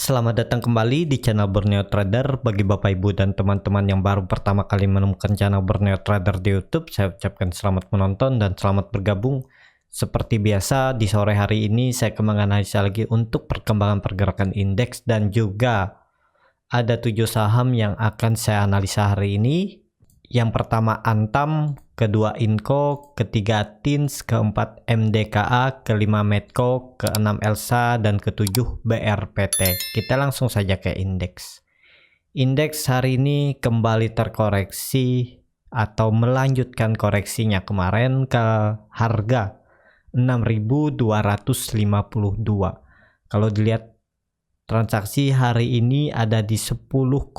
Selamat datang kembali di channel Borneo Trader. Bagi Bapak Ibu dan teman-teman yang baru pertama kali menemukan channel Borneo Trader di YouTube, saya ucapkan selamat menonton dan selamat bergabung. Seperti biasa, di sore hari ini saya akan menganalisa lagi untuk perkembangan pergerakan indeks dan juga ada 7 saham yang akan saya analisa hari ini. Yang pertama Antam, kedua Inco, ketiga Tins, keempat MDKA, kelima Medco, keenam Elsa, dan ketujuh BRPT. Kita langsung saja ke indeks. Indeks hari ini kembali terkoreksi atau melanjutkan koreksinya kemarin ke harga 6.252. Kalau dilihat transaksi hari ini ada di 10,7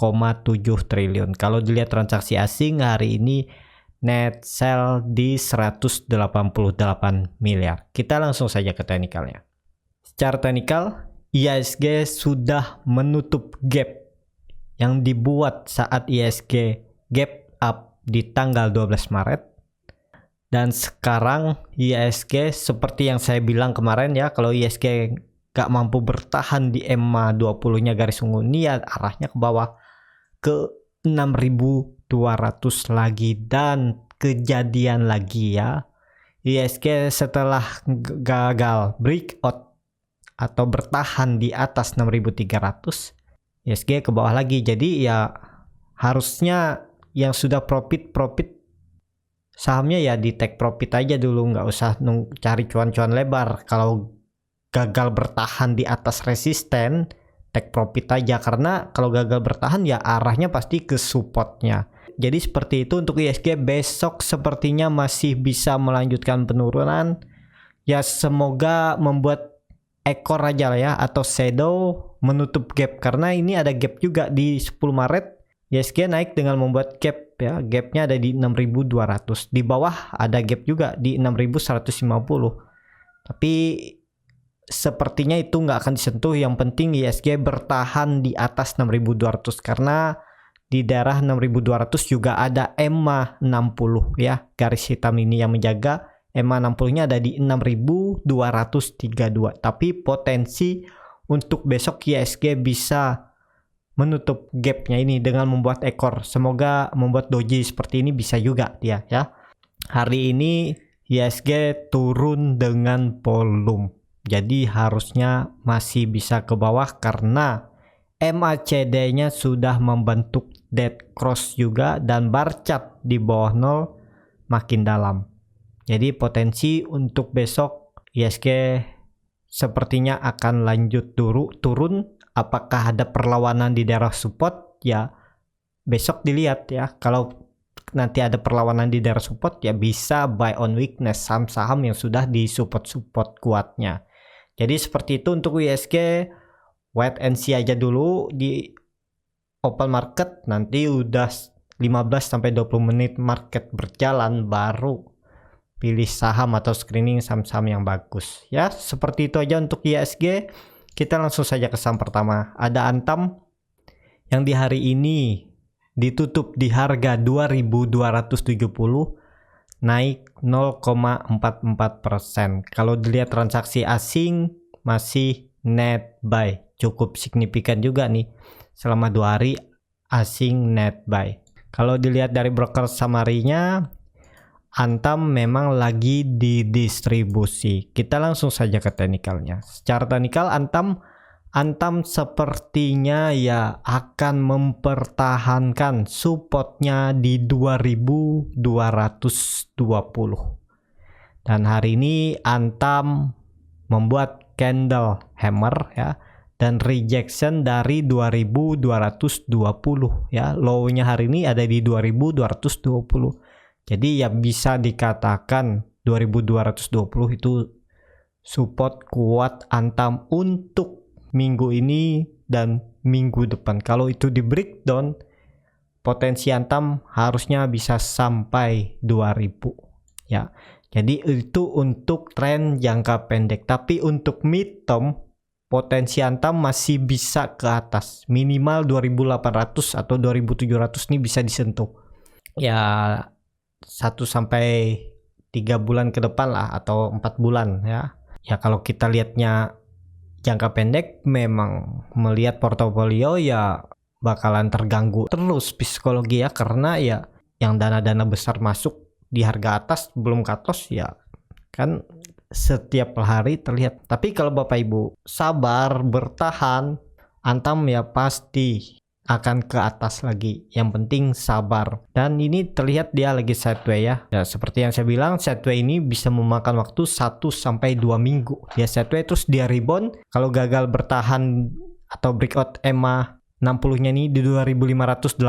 triliun. Kalau dilihat transaksi asing hari ini net sell di 188 miliar. Kita langsung saja ke teknikalnya. Secara teknikal, IHSG sudah menutup gap yang dibuat saat IHSG gap up di tanggal 12 Maret. Dan sekarang IHSG seperti yang saya bilang kemarin ya, kalau IHSG gak mampu bertahan di EMA 20-nya garis ungu ini ya arahnya ke bawah ke 6.200 lagi, dan kejadian lagi ya IHSG setelah gagal breakout atau bertahan di atas 6.300 IHSG ke bawah lagi. Jadi ya harusnya yang sudah profit sahamnya ya di take profit aja dulu, nggak usah cari cuan-cuan lebar. Kalau gagal bertahan di atas resisten, take profit aja, karena kalau gagal bertahan ya arahnya pasti ke supportnya. Jadi seperti itu untuk IHSG. Besok sepertinya masih bisa melanjutkan penurunan ya, semoga membuat ekor aja lah ya, atau shadow menutup gap, karena ini ada gap juga di 10 Maret IHSG naik dengan membuat gap ya, gapnya ada di 6.200, di bawah ada gap juga di 6.150, tapi sepertinya itu nggak akan disentuh. Yang penting IHSG bertahan di atas 6.200, karena di daerah 6.200 juga ada EMA 60 ya, garis hitam ini yang menjaga. EMA 60 nya ada di 6.232, tapi potensi untuk besok IHSG bisa menutup gapnya ini dengan membuat ekor. Semoga membuat doji seperti ini bisa juga dia ya. Hari ini IHSG turun dengan volume, jadi harusnya masih bisa ke bawah karena MACD-nya sudah membentuk dead cross juga, dan bar chart di bawah 0 makin dalam. Jadi potensi untuk besok IHSG sepertinya akan lanjut turun. Apakah ada perlawanan di daerah support? Ya besok dilihat ya. Kalau nanti ada perlawanan di daerah support ya bisa buy on weakness saham-saham yang sudah di support kuatnya. Jadi seperti itu untuk IHSG. Wait and see aja dulu di open market, nanti udah 15-20 menit market berjalan baru pilih saham atau screening saham-saham yang bagus ya. Seperti itu aja untuk IHSG. Kita langsung saja ke saham pertama. Ada Antam yang di hari ini ditutup di harga 2.270, naik 0,44%. Kalau dilihat transaksi asing masih net buy, cukup signifikan juga nih selama 2 hari asing net buy. Kalau dilihat dari broker summary-nya, Antam memang lagi didistribusi. Kita langsung saja ke teknikalnya. Secara teknikal Antam sepertinya ya akan mempertahankan supportnya di 2.220. Dan hari ini Antam membuat candle hammer ya, dan rejection dari 2.220 ya. Low-nya hari ini ada di 2.220. Jadi ya bisa dikatakan 2.220 itu support kuat Antam untuk minggu ini dan minggu depan. Kalau itu di breakdown, potensi Antam harusnya bisa sampai 2.000 ya. Jadi itu untuk tren jangka pendek, tapi untuk mid term potensi Antam masih bisa ke atas, minimal 2.800 atau 2.700 ini bisa disentuh ya. 1-3 bulan ke depan lah, atau 4 bulan ya. Ya kalau kita lihatnya jangka pendek memang melihat portofolio ya bakalan terganggu terus psikologi ya, karena ya yang dana-dana besar masuk di harga atas belum cut loss ya kan setiap hari terlihat. Tapi kalau Bapak Ibu sabar bertahan, Antam ya pasti akan ke atas lagi. Yang penting sabar. Dan ini terlihat dia lagi sideway ya. Ya seperti yang saya bilang, sideway ini bisa memakan waktu 1 sampai 2 minggu. Dia sideway terus dia rebound. Kalau gagal bertahan atau breakout EMA 60-nya ini di 2580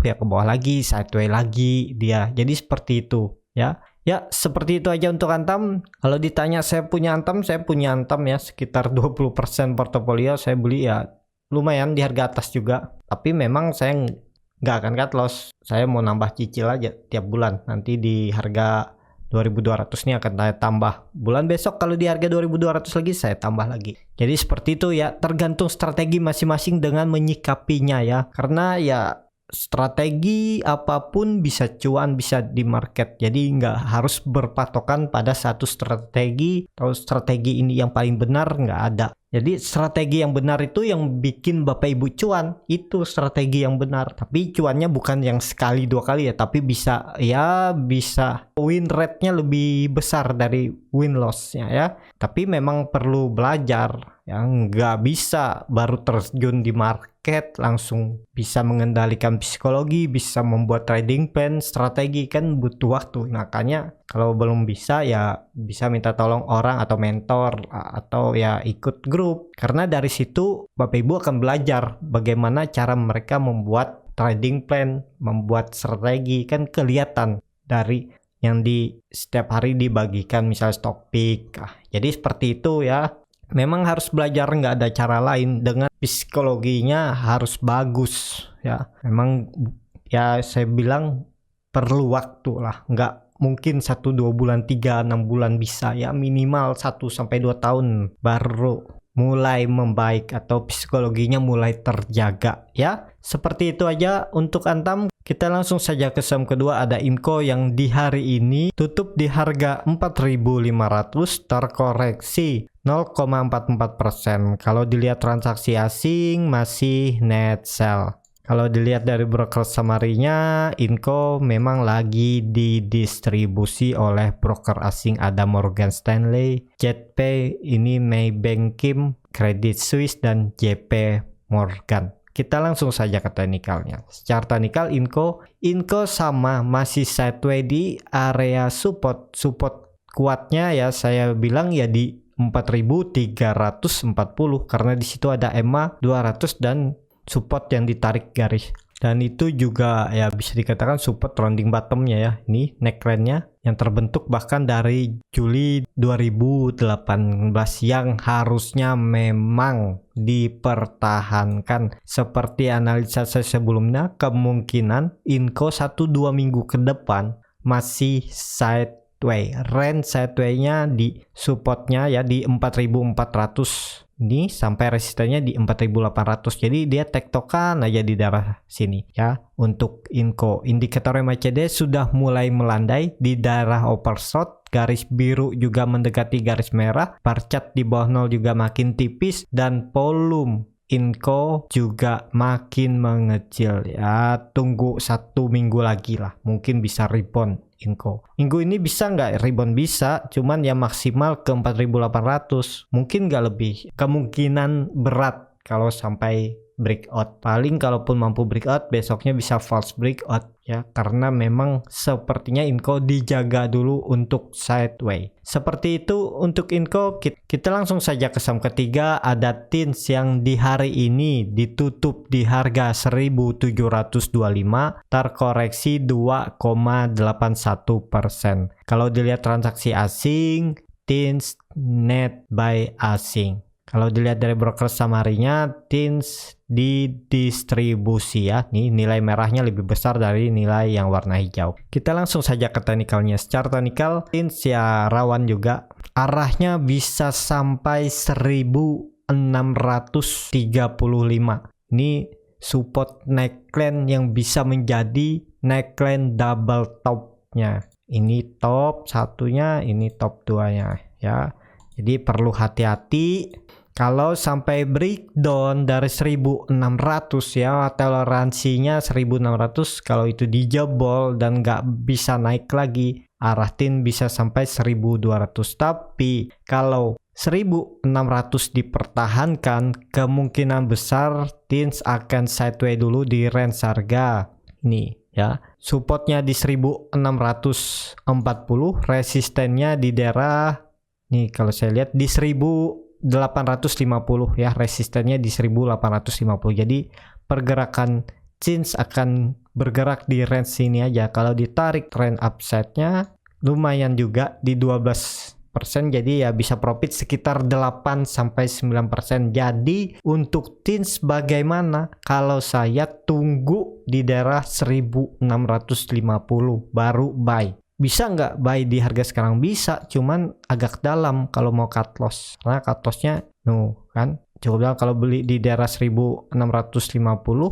ya ke bawah lagi, sideway lagi dia. Jadi seperti itu ya. Ya, seperti itu aja untuk Antam. Kalau ditanya saya punya Antam ya sekitar 20% portofolio saya beli ya lumayan di harga atas juga. Tapi memang saya nggak akan cut loss. Saya mau nambah cicil aja tiap bulan. Nanti di harga 2200 ini akan saya tambah. Bulan besok kalau di harga 2200 lagi saya tambah lagi. Jadi seperti itu ya, tergantung strategi masing-masing dengan menyikapinya ya. Karena ya strategi apapun bisa cuan, bisa di market. Jadi nggak harus berpatokan pada satu strategi atau strategi ini yang paling benar, nggak ada. Jadi strategi yang benar itu yang bikin Bapak Ibu cuan, itu strategi yang benar. Tapi cuannya bukan yang sekali 2 kali ya, tapi bisa win rate-nya lebih besar dari win loss-nya ya. Tapi memang perlu belajar ya, nggak bisa baru terjun di market langsung bisa mengendalikan psikologi, bisa membuat trading plan, strategi kan butuh waktu. Makanya kalau belum bisa ya bisa minta tolong orang atau mentor atau ya ikut grup. Karena dari situ Bapak Ibu akan belajar bagaimana cara mereka membuat trading plan, membuat strategi, kan kelihatan dari yang di setiap hari dibagikan misalnya stock pick. Jadi seperti itu ya. Memang harus belajar, nggak ada cara lain. Dengan psikologinya harus bagus ya. Memang ya saya bilang perlu waktu lah. Nggak mungkin 1-2 bulan, 3-6 bulan bisa ya. Minimal 1-2 tahun baru mulai membaik atau psikologinya mulai terjaga ya. Seperti itu aja untuk Antam. Kita langsung saja ke saham kedua, ada Inco yang di hari ini tutup di harga 4.500, terkoreksi 0,44%. Kalau dilihat transaksi asing masih net sell. Kalau dilihat dari broker summary-nya, Inco memang lagi didistribusi oleh broker asing, ada Morgan Stanley, JetPay, ini Maybank Kim, Credit Suisse, dan JP Morgan. Kita langsung saja ke teknikalnya. Secara teknikal Inco sama masih sideways di area support kuatnya ya saya bilang ya di 4.340 karena di situ ada EMA 200 dan support yang ditarik garis. Dan itu juga ya bisa dikatakan support rounding bottomnya ya. Ini neckline-nya yang terbentuk bahkan dari Juli 2018 yang harusnya memang dipertahankan. Seperti analisa saya sebelumnya, kemungkinan Inco 1-2 minggu ke depan masih sideways. Range sideways-nya di supportnya ya di 4.400 ini sampai resistennya di 4.800. Jadi dia tektokan aja di daerah sini ya. Untuk Inco, indikator MACD sudah mulai melandai di daerah oversold, garis biru juga mendekati garis merah, bar chart di bawah 0 juga makin tipis, dan volume Inco juga makin mengecil ya. Tunggu 1 minggu lagi lah, mungkin bisa rebound Inco. Minggu ini bisa nggak rebound? Bisa, cuman ya maksimal ke 4.800, mungkin nggak lebih. Kemungkinan berat kalau sampai breakout. Paling kalaupun mampu breakout, besoknya bisa false breakout ya, karena memang sepertinya Inco dijaga dulu untuk sideways. Seperti itu untuk Inco. Kita langsung saja ke saham ketiga, ada TINS yang di hari ini ditutup di harga 1.725, terkoreksi 2,81%. Kalau dilihat transaksi asing, TINS net buy asing. Kalau dilihat dari broker summary-nya, TINS didistribusi ya. Nih nilai merahnya lebih besar dari nilai yang warna hijau. Kita langsung saja ke teknikalnya. Secara teknikal, TINS ya rawan juga. Arahnya bisa sampai 1.635. Ini support neckline yang bisa menjadi neckline double top-nya. Ini top satunya, ini top 2-nya ya. Jadi perlu hati-hati. Kalau sampai breakdown dari 1600 ya, toleransinya 1600, kalau itu dijebol dan nggak bisa naik lagi, arah tin bisa sampai 1200. Tapi kalau 1600 dipertahankan, kemungkinan besar tin akan sideways dulu di range harga ini ya. Supportnya di 1640, resistennya di daerah nih, kalau saya lihat di 1850 ya, resistennya di 1850. Jadi pergerakan CINS akan bergerak di range sini aja. Kalau ditarik trend upside-nya lumayan juga di 12%, jadi ya bisa profit sekitar 8-9%. Jadi untuk CINS bagaimana? Kalau saya tunggu di daerah 1650 baru buy. Bisa nggak buy di harga sekarang? Bisa, cuman agak dalam kalau mau cut loss. Karena cut lossnya kan cukup dalam. Kalau beli di daerah 1650,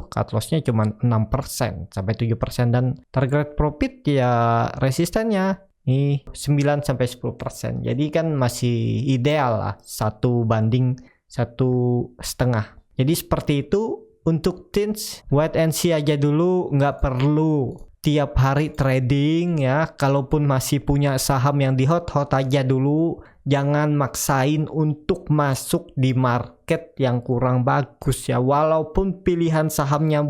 cut lossnya cuman 6% sampai 7%, dan target profit ya resistennya ini 9-10%. Jadi kan masih ideal lah, 1:1,5. Jadi seperti itu untuk CINS. Wait and see aja dulu, nggak perlu tiap hari trading ya. Kalaupun masih punya saham yang di hot aja dulu, jangan maksain untuk masuk di market yang kurang bagus ya. Walaupun pilihan sahamnya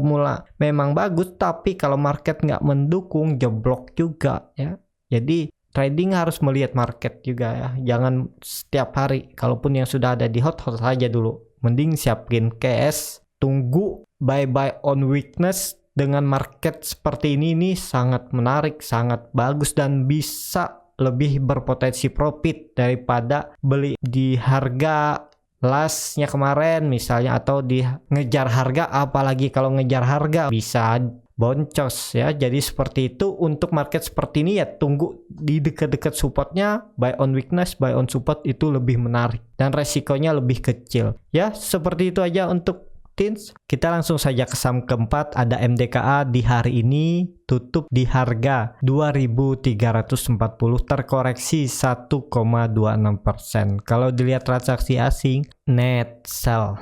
memang bagus, tapi kalau market nggak mendukung, jeblok juga ya. Jadi trading harus melihat market juga ya, jangan setiap hari. Kalaupun yang sudah ada di hot aja dulu, mending siapin cash, tunggu buy on weakness. Dengan market seperti ini sangat menarik, sangat bagus, dan bisa lebih berpotensi profit daripada beli di harga lastnya kemarin misalnya, atau di ngejar harga. Apalagi kalau ngejar harga bisa boncos ya. Jadi seperti itu untuk market seperti ini ya, tunggu di dekat-dekat supportnya, buy on weakness, buy on support, itu lebih menarik dan resikonya lebih kecil ya. Seperti itu aja untuk CINS. Kita langsung saja ke saham keempat, ada MDKA. Di hari ini tutup di harga 2340, terkoreksi 1,26%. Kalau dilihat transaksi asing, net sell.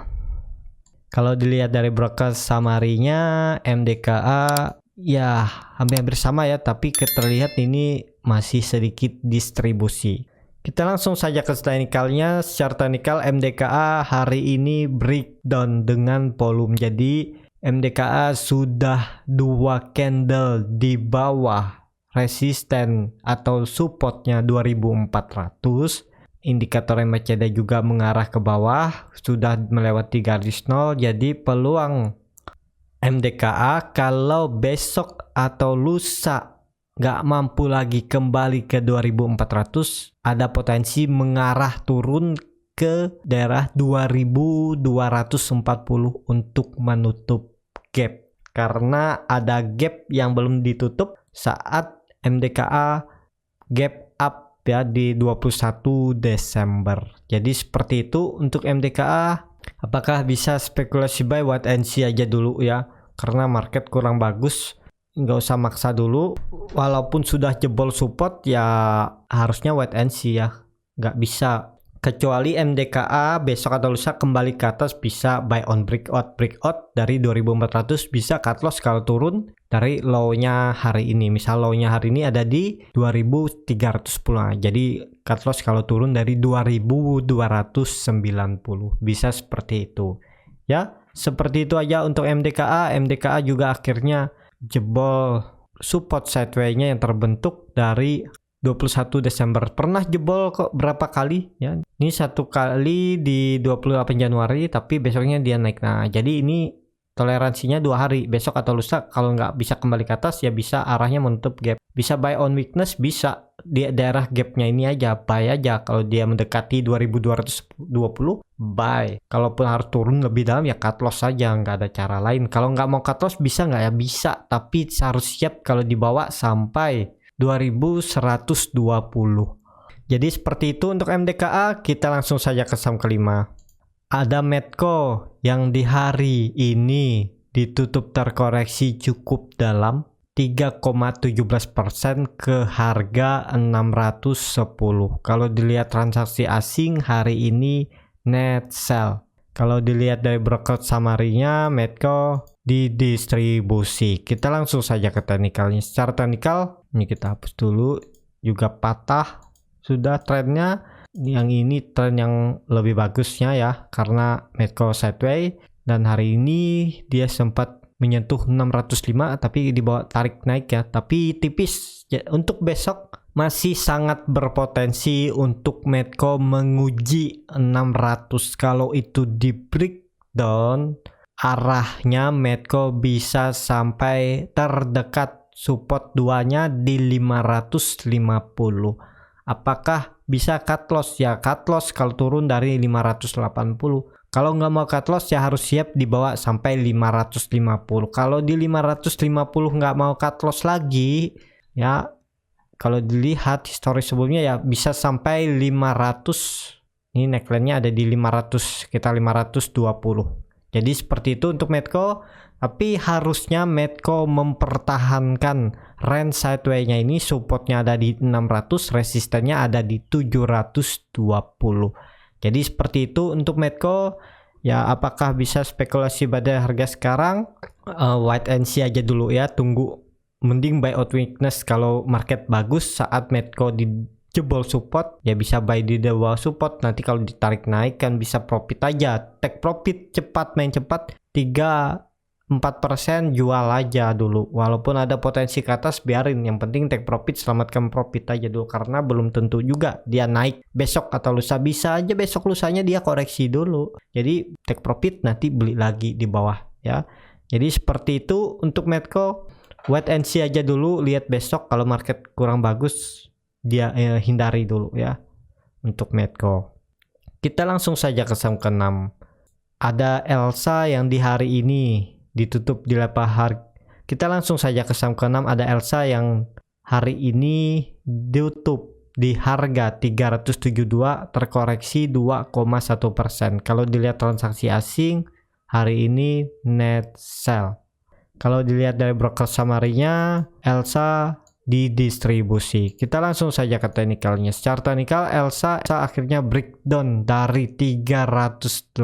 Kalau dilihat dari broker summary-nya, MDKA ya hampir sama ya, tapi terlihat ini masih sedikit distribusi. Kita langsung saja ke teknikalnya. Secara teknikal, MDKA hari ini breakdown dengan volume. Jadi MDKA sudah 2 candle di bawah resisten atau supportnya 2400. Indikator MACD juga mengarah ke bawah, sudah melewati garis nol. Jadi peluang MDKA kalau besok atau lusa nggak mampu lagi kembali ke 2400, ada potensi mengarah turun ke daerah 2240 untuk menutup gap. Karena ada gap yang belum ditutup saat MDKA gap up ya di 21 Desember. Jadi seperti itu untuk MDKA. Apakah bisa spekulasi buy? Wait and see aja dulu ya, karena market kurang bagus. Nggak usah maksa dulu. Walaupun sudah jebol support ya harusnya wait and see ya, nggak bisa. Kecuali MDKA besok atau lusa kembali ke atas, bisa buy on breakout dari 2400, bisa cut loss kalau turun dari low-nya hari ini. Misal low-nya hari ini ada di 2310, jadi cut loss kalau turun dari 2290, bisa seperti itu ya. Seperti itu aja untuk MDKA. MDKA juga akhirnya jebol support sideways-nya yang terbentuk dari 21 Desember. Pernah jebol kok berapa kali ya. Ini satu kali di 28 Januari, tapi besoknya dia naik. Nah, jadi ini toleransinya 2 hari. Besok atau lusa kalau nggak bisa kembali ke atas ya bisa arahnya menutup gap. Bisa buy on weakness, bisa di daerah gapnya ini aja, buy aja. Kalau dia mendekati 2220, buy. Kalaupun harus turun lebih dalam ya cut loss saja, nggak ada cara lain. Kalau nggak mau cut loss bisa nggak ya? Bisa, tapi harus siap kalau dibawa sampai 2120. Jadi seperti itu untuk MDKA. Kita langsung saja ke saham kelima. Ada Medco yang di hari ini ditutup terkoreksi cukup dalam 3,17% ke harga 610. Kalau dilihat transaksi asing hari ini net sell. Kalau dilihat dari broker summary-nya, Medco didistribusi. Kita langsung saja ke teknikalnya. Secara teknikal, ini kita hapus dulu. Juga patah. Sudah trennya. Yang ini tren yang lebih bagusnya ya. Karena Medco sideways. Dan hari ini dia sempat menyentuh 605. Tapi dibawa tarik naik ya. Tapi tipis. Untuk besok masih sangat berpotensi untuk Medco menguji 600. Kalau itu di breakdown, arahnya Medco bisa sampai terdekat support 2-nya di 550. Apakah bisa cut loss? Ya cut loss kalau turun dari 580. Kalau nggak mau cut loss ya harus siap dibawa sampai 550. Kalau di 550 nggak mau cut loss lagi, ya kalau dilihat histori sebelumnya ya bisa sampai 500. Ini neckline-nya ada di 500, sekitar 520. Jadi seperti itu untuk Medco. Tapi harusnya Medco mempertahankan range sideways-nya ini. Supportnya ada di 600, resistennya ada di 720. Jadi seperti itu untuk Medco. Ya apakah bisa spekulasi pada harga sekarang? Wait and see aja dulu ya, tunggu. Mending buy out weakness. Kalau market bagus saat Medco di jebol support ya bisa buy di bawah support. Nanti kalau ditarik naik kan bisa profit aja, take profit cepat, main cepat 3-4% jual aja dulu. Walaupun ada potensi ke atas biarin, yang penting take profit, selamatkan profit aja dulu. Karena belum tentu juga dia naik besok atau lusa, bisa aja besok lusanya dia koreksi dulu. Jadi take profit, nanti beli lagi di bawah ya. Jadi seperti itu untuk Medco. Wait and see aja dulu, lihat besok. Kalau market kurang bagus dia hindari dulu ya untuk Medco. Kita langsung saja ke saham ke-6. Ada Elsa yang di hari ini ditutup di level harga. Kita langsung saja ke saham ke-6. Ada Elsa yang hari ini ditutup di harga 372, terkoreksi 2,1%. Kalau dilihat transaksi asing hari ini net sell. Kalau dilihat dari broker summary-nya, Elsa didistribusi. Kita langsung saja ke teknikalnya. Secara teknikal, Elsa akhirnya breakdown dari 380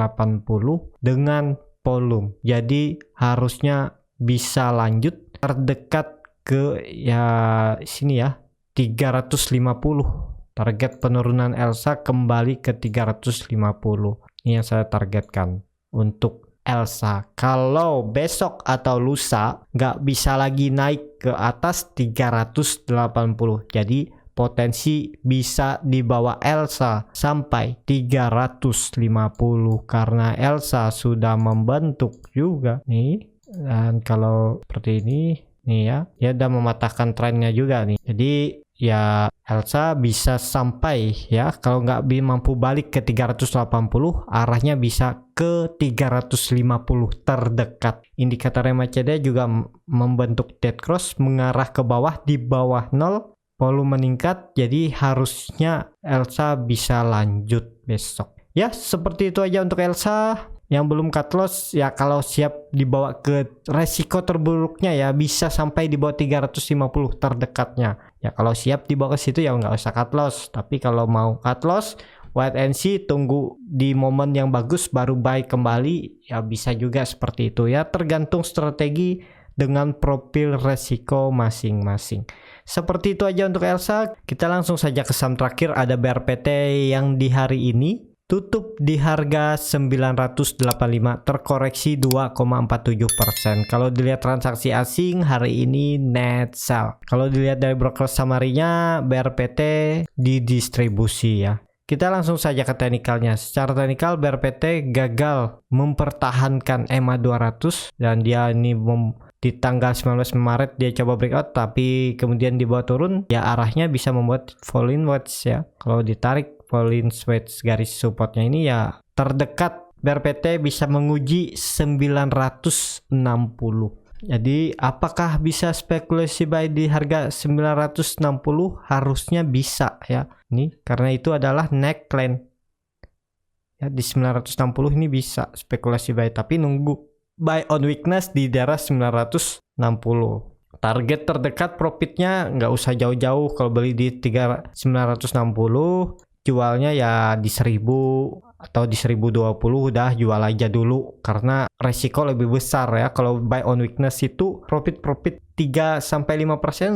dengan volume. Jadi harusnya bisa lanjut terdekat ke ya sini ya 350. Target penurunan Elsa kembali ke 350. Ini yang saya targetkan untuk Elsa. Kalau besok atau lusa nggak bisa lagi naik ke atas 380. Jadi potensi bisa dibawa Elsa sampai 350 karena Elsa sudah membentuk juga nih. Dan kalau seperti ini nih ya, dia udah mematahkan trennya juga nih. Jadi ya Elsa bisa sampai ya, kalau nggak mampu balik ke 380, arahnya bisa ke 350 terdekat. Indikator MACD juga membentuk dead cross mengarah ke bawah, di bawah 0, volume meningkat. Jadi harusnya Elsa bisa lanjut besok. Ya seperti itu aja untuk Elsa. Yang belum cut loss ya kalau siap dibawa ke resiko terburuknya ya bisa sampai di bawah 350 terdekatnya. Ya kalau siap dibawa ke situ ya nggak usah cut loss. Tapi kalau mau cut loss, wait and see, tunggu di momen yang bagus baru buy kembali. Ya bisa juga seperti itu ya, tergantung strategi dengan profil resiko masing-masing. Seperti itu aja untuk Elsa. Kita langsung saja ke saham terakhir. Ada BRPT yang di hari ini tutup di harga 985, terkoreksi 2,47%. Kalau dilihat transaksi asing hari ini net sell. Kalau dilihat dari broker summary-nya, BRPT didistribusi ya. Kita langsung saja ke teknikalnya. Secara teknikal BRPT gagal mempertahankan EMA 200 dan dia ini di tanggal 19 Maret dia coba breakout tapi kemudian dibawa turun. Ya arahnya bisa membuat falling wedge ya. Kalau ditarik falling wedge garis supportnya ini ya terdekat, BRPT bisa menguji 960. Jadi apakah bisa spekulasi buy di harga 960? Harusnya bisa ya. Ini karena itu adalah neckline. Ya di 960 ini bisa spekulasi buy, tapi nunggu buy on weakness di daerah 960. Target terdekat profitnya nggak usah jauh-jauh. Kalau beli di 960, jualnya ya di 1000 atau di 1020 udah jual aja dulu karena resiko lebih besar ya. Kalau buy on weakness itu profit 3-5%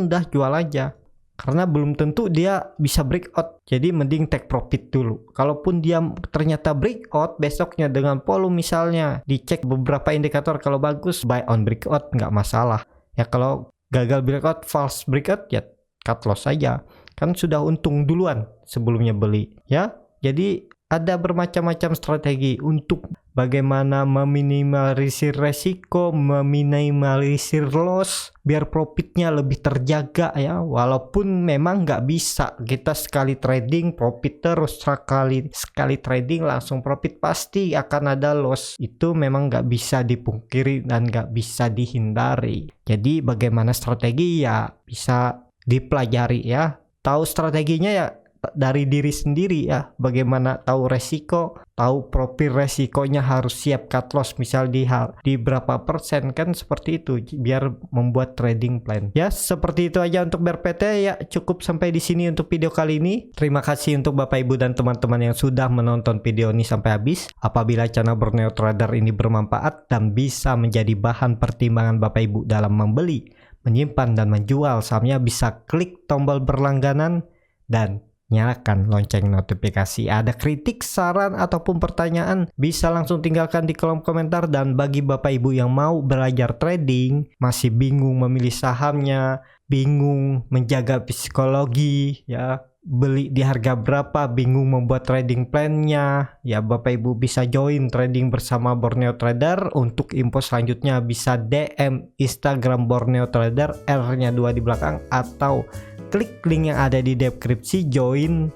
udah jual aja karena belum tentu dia bisa breakout, jadi mending take profit dulu. Kalaupun dia ternyata breakout besoknya dengan volume misalnya dicek beberapa indikator, kalau bagus buy on breakout nggak masalah ya. Kalau gagal breakout, false breakout ya cut loss saja, kan sudah untung duluan sebelumnya beli ya. Jadi ada bermacam-macam strategi untuk bagaimana meminimalisir resiko, meminimalisir loss, biar profitnya lebih terjaga ya. Walaupun memang nggak bisa kita sekali trading profit terus, sekali trading langsung profit, pasti akan ada loss. Itu memang nggak bisa dipungkiri dan nggak bisa dihindari. Jadi bagaimana strategi ya bisa dipelajari ya. Tahu strateginya ya dari diri sendiri ya, bagaimana tahu resiko, tahu profil resikonya, harus siap cut loss misal di berapa persen, kan seperti itu biar membuat trading plan ya. Seperti itu aja untuk BRPT ya. Cukup sampai di sini untuk video kali ini. Terima kasih untuk Bapak Ibu dan teman-teman yang sudah menonton video ini sampai habis. Apabila channel Borneo Trader ini bermanfaat dan bisa menjadi bahan pertimbangan Bapak Ibu dalam membeli, menyimpan dan menjual sahamnya, bisa klik tombol berlangganan dan nyalakan lonceng notifikasi. Ada kritik, saran, ataupun pertanyaan bisa langsung tinggalkan di kolom komentar. Dan bagi Bapak Ibu yang mau belajar trading, masih bingung memilih sahamnya, bingung menjaga psikologi ya, beli di harga berapa, bingung membuat trading plan-nya ya, Bapak Ibu bisa join trading bersama Borneo Trader. Untuk info selanjutnya bisa DM Instagram Borneo Trader, R-nya 2 di belakang, atau klik link yang ada di deskripsi, join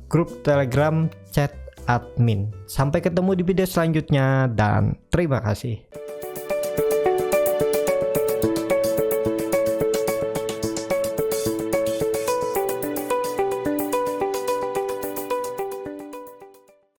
grup Telegram chat admin. Sampai ketemu di video selanjutnya dan terima kasih.